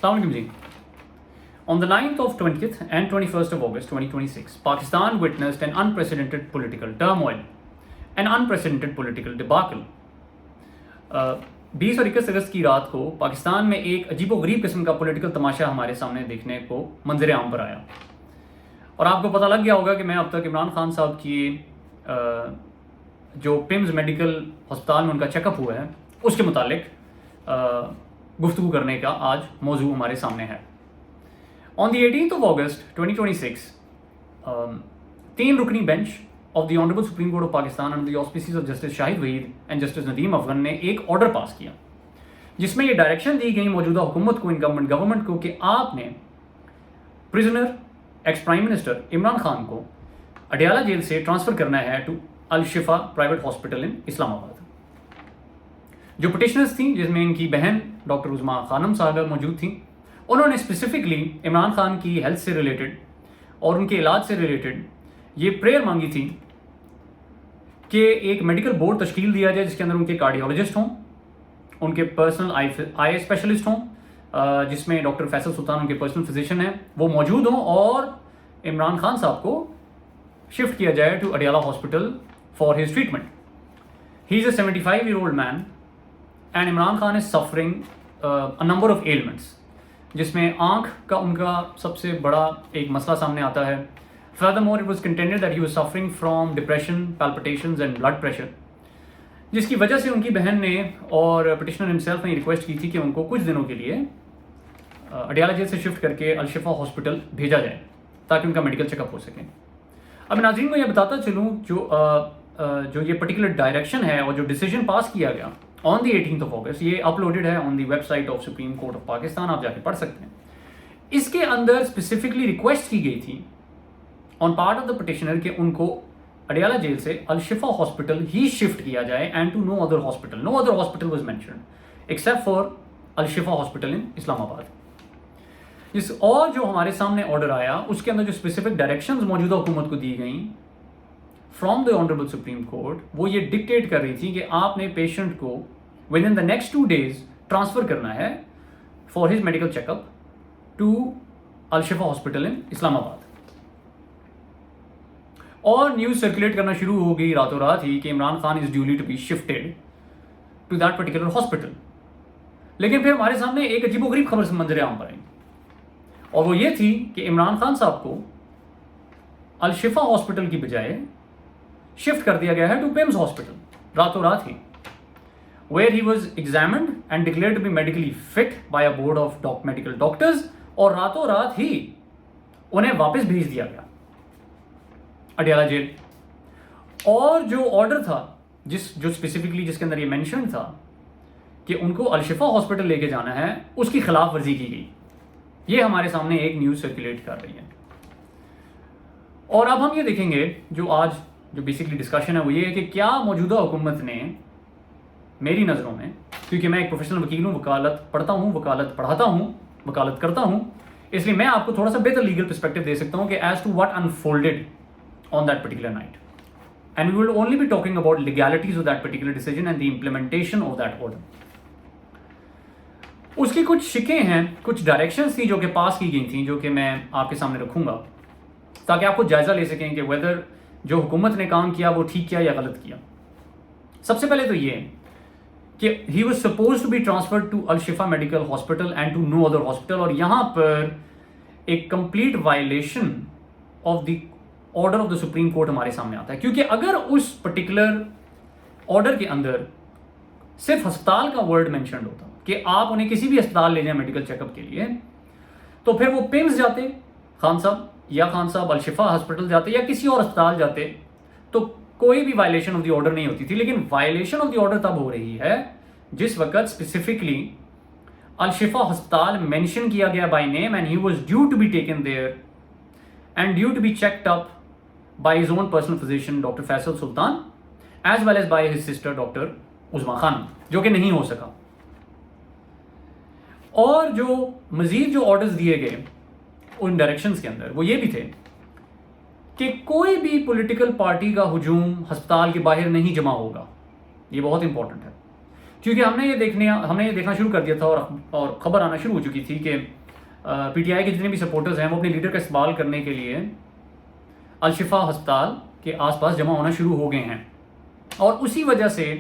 Assalamu alaikum ji. On the 9th of 20th and 21st of August 2026, Pakistan witnessed an unprecedented political turmoil, an unprecedented political debacle. 20 और 21 अगस्त की रात को पाकिस्तान में एक अजीबोगरीब किस्म का पॉलिटिकल तमाशा हमारे सामने देखने को मंजर आम पर आया। और आपको पता लग गया होगा कि मैं अब तक इमरान खान साहब की जो पिम्स मेडिकल हस्पताल में उनका चेकअप हुआ है उसके मुतालिक गुफ्तगू करने का आज मौजू हमारे सामने है। On the 18th of August 2026, 3 रुकनी bench of the honourable supreme court of Pakistan under the auspices of justice Shahid Waheed and justice Nadeem Afghan ने एक ऑर्डर पास किया जिसमें ये डायरेक्शन दी गई मौजूदा हुकूमत को, इनकम्बेंट गवर्नमेंट को, कि आपने prisoner ex prime minister Imran Khan को अडियाला जेल से ट्रांसफ़र करना है to Al Shifa private hospital in Islamabad. जो पिटिशनर्स थी जिसमें इनकी बहन डॉक्टर उज़मा खानम साहबा मौजूद थी, उन्होंने स्पेसिफिकली इमरान खान की हेल्थ से रिलेटेड और उनके इलाज से रिलेटेड ये प्रेयर मांगी थी कि एक मेडिकल बोर्ड तश्कील दिया जाए जिसके अंदर उनके कार्डियोलॉजिस्ट हों, उनके पर्सनल आई स्पेशलिस्ट हों, जिसमें डॉक्टर फैसल सुल्तान उनके पर्सनल फिजिशियन हैं, वो मौजूद हों और इमरान खान साहब को शिफ्ट किया जाए to Adiala hospital for his treatment. He is a 75-year-old man and Imran Khan is suffering a number of ailments, जिसमें आँख का उनका सबसे बड़ा एक मसला सामने आता है। Furthermore it was contended that he was suffering from depression, palpitations and blood pressure, जिसकी वजह से उनकी बहन ने और पिटिशनर हिमसेल्फ ने रिक्वेस्ट की थी कि उनको कुछ दिनों के लिए अडियाला जेल से शिफ्ट करके अल शिफा हॉस्पिटल भेजा जाए ताकि उनका मेडिकल चेकअप हो सके। अब नाज़रीन को यह बताता चलूँ जो ये पर्टिकुलर डायरेक्शन है और जो डिसीजन पास किया गया on the 18th of August, ये अपलोडेड है on the website of supreme court of Pakistan, आप जाके पढ़ सकते हैं। इसके अंदर स्पेसिफिकली रिक्वेस्ट की गई थी on part of the petitioner कि उनको अडियाला जेल से अल शिफा हॉस्पिटल ही शिफ्ट किया जाए and to no other hospital. No other hospital was mentioned except for Al Shifa hospital इन इस्लामाबाद। और जो हमारे सामने ऑर्डर आया उसके अंदर जो स्पेसिफिक डायरेक्शंस मौजूदा हुकूमत को दी गई from the honourable supreme court, वो ये डिक्टेट कर रही थी कि आपने पेशेंट को within the next 2 days transfer करना है for his medical checkup to Al Shifa hospital इन इस्लामाबाद। और न्यूज़ सर्कुलेट करना शुरू हो गई रातों रात ही कि Imran Khan is duly to be shifted to that particular hospital. लेकिन फिर हमारे सामने एक अजीबोगरीब खबर से मंजर आम पर आई और वो ये थी कि इमरान खान साहब को अल शिफा हॉस्पिटल की बजाय शिफ्ट कर दिया गया है टू पिम्स हॉस्पिटल रातों रात ही, where he was examined and declared to be medically fit by a board of medical doctors, और रातों रात ही उन्हें वापस भेज दिया गया अडियाला जेल। और जो ऑर्डर था जो स्पेसिफिकली जिसके अंदर ये मेंशन था कि उनको अल शिफा हॉस्पिटल लेके जाना है, उसकी खिलाफ वर्जी की गई। ये हमारे सामने एक न्यूज़ सर्कुलेट कर रही है। और अब हम ये देखेंगे जो बेसिकली डिस्कशन है वो ये है कि क्या मौजूदा हुकूमत ने, मेरी नज़रों में, क्योंकि मैं एक प्रोफेशनल वकील हूँ, वकालत पढ़ता हूँ, वकालत पढ़ाता हूँ, वकालत करता हूँ, इसलिए मैं आपको थोड़ा सा बेहतर लीगल पर्सपेक्टिव दे सकता हूँ कि as to what unfolded on that particular night, and we will only be talking about legalities of that particular decision and the implementation of that order. उसकी कुछ शिकें हैं, कुछ डायरेक्शंस थी जो कि पास की गई थी, जो कि मैं आपके सामने रखूँगा ताकि आप खुद जायज़ा ले सकें कि वेदर जो हुकूमत ने काम किया वो ठीक किया या गलत किया। सबसे पहले तो ये कि he was suppose to be transferred to Al Shifa medical hospital and to no other hospital, और यहाँ पर एक complete violation of the order of the supreme court हमारे सामने आता है। क्योंकि अगर उस पर्टिकुलर ऑर्डर के अंदर सिर्फ अस्पताल का वर्ड मेंशन्ड होता कि आप उन्हें किसी भी अस्पताल ले जाएं मेडिकल चेकअप के लिए, तो फिर वो पिम्स जाते खान साहब अल शिफा हॉस्पिटल जाते या किसी और अस्पताल जाते, तो कोई भी वायलेशन ऑफ द ऑर्डर नहीं होती थी। लेकिन वायलेशन ऑफ द ऑर्डर तब हो रही है जिस वक्त स्पेसिफिकली अल शिफा अस्पताल मेंशन किया गया by name and he was due to be taken there and due to be checked up by his own personal physician doctor Faisal Sultan as well as by his sister doctor Uzma Khan, जो कि नहीं हो सका। और जो मजीद जो ऑर्डर्स दिए गए उन डायरेक्शंस के अंदर वो ये भी थे कि कोई भी पॉलिटिकल पार्टी का हुजूम अस्पताल के बाहर नहीं जमा होगा। ये बहुत इंपॉर्टेंट है। کیونکہ ہم نے یہ دیکھنا شروع کر دیا تھا اور خبر آنا شروع ہو چکی تھی کہ پی ٹی آئی کے جتنے بھی سپورٹرز ہیں وہ اپنے لیڈر کا استقبال کرنے کے لیے الشفا ہسپتال کے آس پاس جمع ہونا شروع ہو گئے ہیں، اور اسی وجہ سے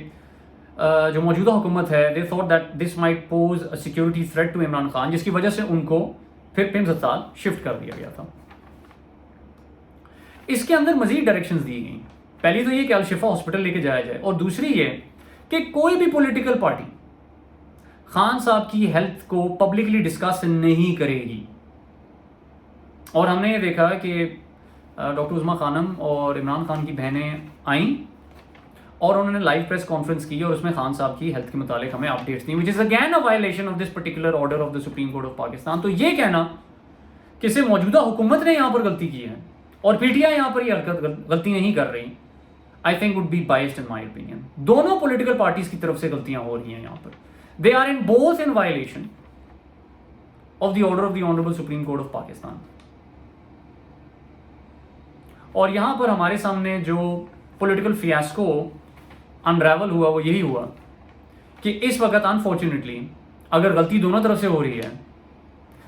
جو موجودہ حکومت ہے they thought that this might pose a security threat to Imran Khan, جس کی وجہ سے ان کو پھر پیمز ہسپتال شفٹ کر دیا گیا تھا۔ اس کے اندر مزید ڈائریکشنز دی گئیں، پہلی تو یہ کہ الشفا ہاسپٹل لے کے جایا جائے، اور دوسری یہ کہ کوئی بھی پولیٹیکل پارٹی خان صاحب کی ہیلتھ کو پبلکلی ڈسکس نہیں کرے گی۔ اور ہم نے یہ دیکھا کہ ڈاکٹر عظمیٰ خانم اور عمران خان کی بہنیں آئیں اور انہوں نے لائیو پریس کانفرنس کی اور اس میں خان صاحب کی ہیلتھ کے متعلق ہمیں updates the, which is again a violation of this particular order of the Supreme Court of Pakistan۔ تو یہ کہنا کہ اسے موجودہ حکومت نے یہاں پر غلطی کی ہے اور پی ٹی آئی یہاں پر یہ غلطی نہیں کر رہی، I think would be biased in my opinion۔ دونوں پولیٹیکل پارٹیز کی طرف سے غلطیاں ہو رہی ہیں یہاں پر، they are in both in violation of the order of the Honorable Supreme Court of Pakistan۔ اور یہاں پر ہمارے سامنے جو پولیٹیکل فیاسکو انریول ہوا وہ یہی ہوا کہ اس وقت انفارچونیٹلی اگر غلطی دونوں طرف سے ہو رہی ہے،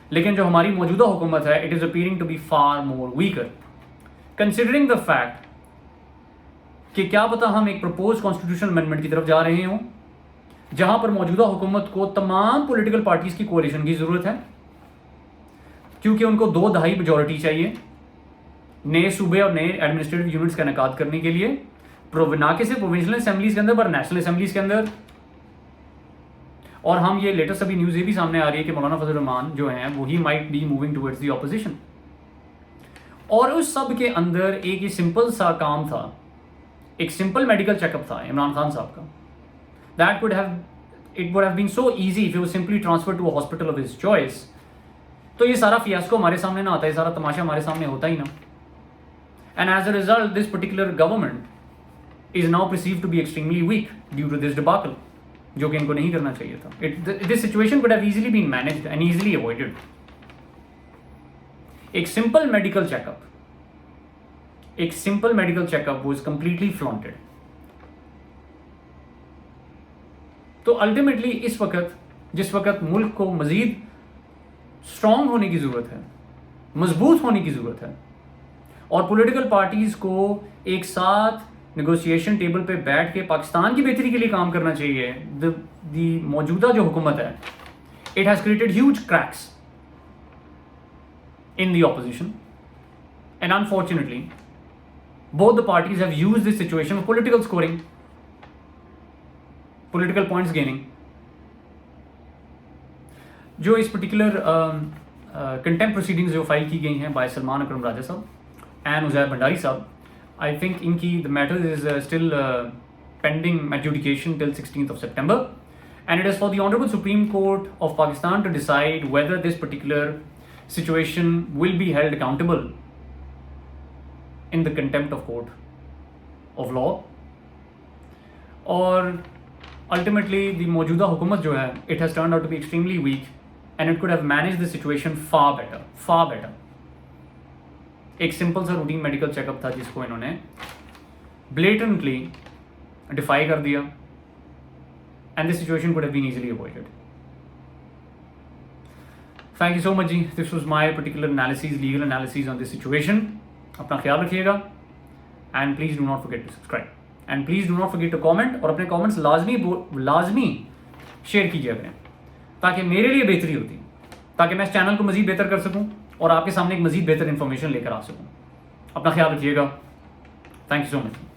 لیکن جو ہماری موجودہ حکومت ہے it is appearing to be far more weaker considering the fact کہ کیا پتہ ہم ایک پرپوز کانسٹیٹیوشنل امینڈمنٹ کی طرف جا رہے ہوں جہاں پر موجودہ حکومت کو تمام پولیٹیکل پارٹیز کی کوalition کی ضرورت ہے، کیونکہ ان کو 2/2 میجورٹی چاہیے نئے صوبے اور نئے ایڈمنسٹریٹو یونٹس کا انعقاد کرنے کے لیے، نہ کہ صرف پروونشنل اسمبلیز کے اندر پر نیشنل اسمبلیز کے اندر۔ اور ہم یہ لیٹسٹ ابھی نیوز یہ بھی سامنے آ رہی ہے کہ مولانا فضل الرحمان جو ہیں وہ he might be moving towards the opposition. اور اس سب کے اندر ایک یہ سمپل سا کام تھا، ایک سمپل میڈیکل چیک اپ تھا عمران خان صاحب کا، that would have been so easy if it was simply transferred to a hospital of his choice۔ تو یہ سارا فیاسکو ہمارے سامنے نہ آتا، یہ سارا تماشا ہمارے سامنے ہوتا ہی نہ۔ And as a result, this particular government is now perceived to be extremely weak due to this debacle، جو کہ ان کو نہیں کرنا چاہیے تھا۔ This situation could have easily been managed and easily avoided۔ ایک simple medical checkup was completely flaunted۔ تو ultimately اس وقت جس وقت ملک کو مزید اسٹرانگ ہونے کی ضرورت ہے، مضبوط ہونے کی ضرورت ہے، اور پولیٹیکل پارٹیز کو ایک ساتھ نیگوسیشن ٹیبل پہ بیٹھ کے پاکستان کی بہتری کے لیے کام کرنا چاہیے، دی موجودہ جو حکومت ہے it has created huge cracks in the opposition, and unfortunately both the parties have used this situation of political scoring, political points gaining۔ جو اس پرٹیکولر کنٹمپٹ پروسیڈنگز جو فائل کی گئی ہیں بائی سلمان اکرم راجہ صاحب اینڈ عزیر بھنڈاری صاحب، آئی تھنک ان کی the matter is still pending adjudication till 16th of September, and it is for the Honorable Supreme Court of Pakistan to decide whether this particular situation will be held accountable in the contempt of court of law۔ اور ultimately the موجودہ حکومت جو ہے it has turned out to be extremely weak and it could have managed the situation far better۔ ایک simple سا routine medical check up تھا جس کو انہوں نے blatantly ڈیفائی کر دیا and the situation could have been easily avoided۔ Thank you so much G, this was my particular legal analysis on this situation۔ اپنا خیال رکھیے گا and please do not forget to subscribe and please do not forget to comment، اور اپنے comments لازمی share کیجیے کریں تاکہ میرے لیے بہتری ہوتی، تاکہ میں اس چینل کو مزید بہتر کر سکوں اور آپ کے سامنے ایک مزید بہتر انفارمیشن لے کر آ سکوں۔ اپنا خیال رکھیے گا، تھینک یو سو مچ۔